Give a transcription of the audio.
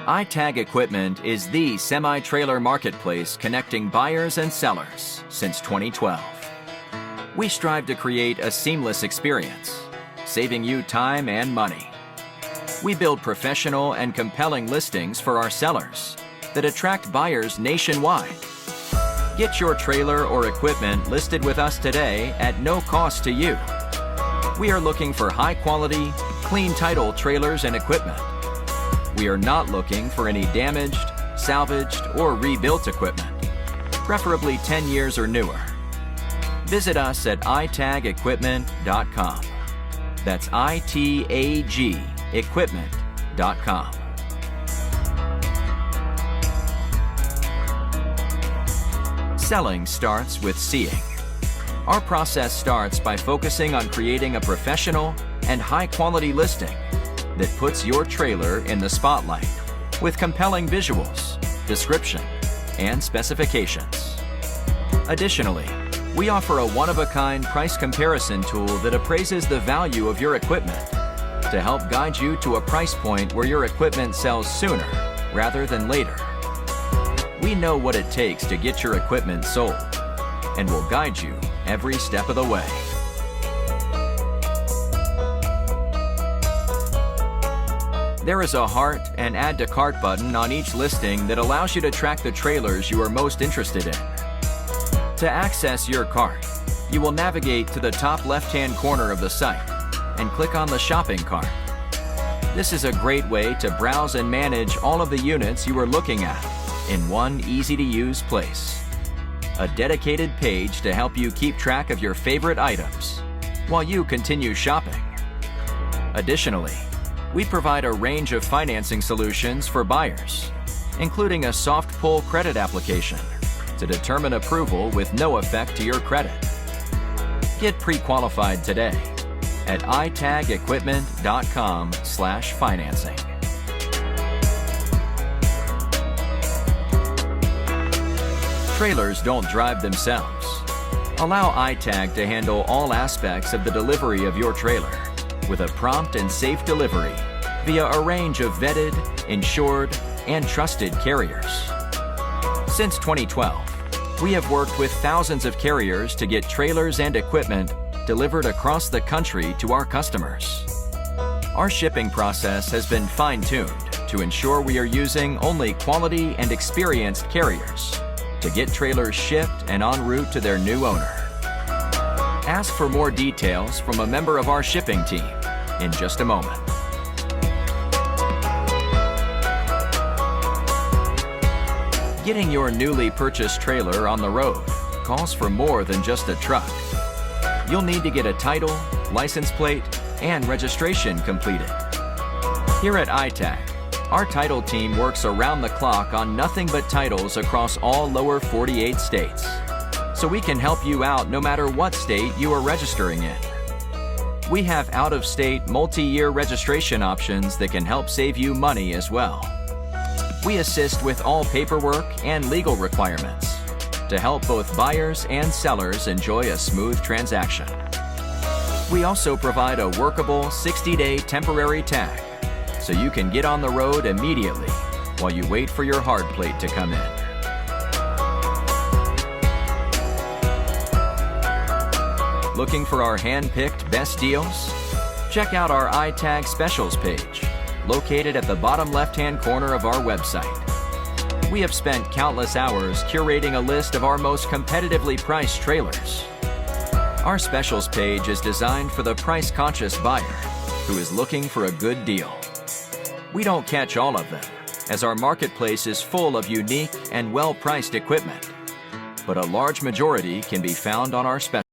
iTag Equipment is the semi-trailer marketplace connecting buyers and sellers since 2012. We strive to create a seamless experience, saving you time and money. We build professional and compelling listings for our sellers that attract buyers nationwide. Get your trailer or equipment listed with us today at no cost to you. We are looking for high-quality, clean title trailers and equipment. We are not looking for any damaged, salvaged, or rebuilt equipment, preferably 10 years or newer. Visit us at itagequipment.com. That's ITAG equipment.com. Selling starts with seeing. Our process starts by focusing on creating a professional and high-quality listing that puts your trailer in the spotlight with compelling visuals, description, and specifications. Additionally, we offer a one-of-a-kind price comparison tool that appraises the value of your equipment to help guide you to a price point where your equipment sells sooner rather than later. We know what it takes to get your equipment sold and will guide you every step of the way. There is a heart and add to cart button on each listing that allows you to track the trailers you are most interested in. To access your cart, you will navigate to the top left-hand corner of the site and click on the shopping cart. This is a great way to browse and manage all of the units you are looking at in one easy-to-use place. A dedicated page to help you keep track of your favorite items while you continue shopping. Additionally, we provide a range of financing solutions for buyers, including a soft pull credit application to determine approval with no effect to your credit. Get pre-qualified today at itagequipment.com/financing. Trailers don't drive themselves. Allow iTag to handle all aspects of the delivery of your trailer with a prompt and safe delivery via a range of vetted, insured, and trusted carriers. Since 2012, we have worked with thousands of carriers to get trailers and equipment delivered across the country to our customers. Our shipping process has been fine-tuned to ensure we are using only quality and experienced carriers to get trailers shipped and en route to their new owner. Ask for more details from a member of our shipping team in just a moment. Getting your newly purchased trailer on the road calls for more than just a truck. You'll need to get a title, license plate, and registration completed. Here at iTag, our title team works around the clock on nothing but titles across all lower 48 states, so we can help you out no matter what state you are registering in. We have out-of-state multi-year registration options that can help save you money as well. We assist with all paperwork and legal requirements to help both buyers and sellers enjoy a smooth transaction. We also provide a workable 60-day temporary tag so you can get on the road immediately while you wait for your hard plate to come in. Looking for our hand-picked best deals? Check out our iTag Specials page, located at the bottom left-hand corner of our website. We have spent countless hours curating a list of our most competitively priced trailers. Our Specials page is designed for the price-conscious buyer who is looking for a good deal. We don't catch all of them, as our marketplace is full of unique and well-priced equipment, but a large majority can be found on our specials.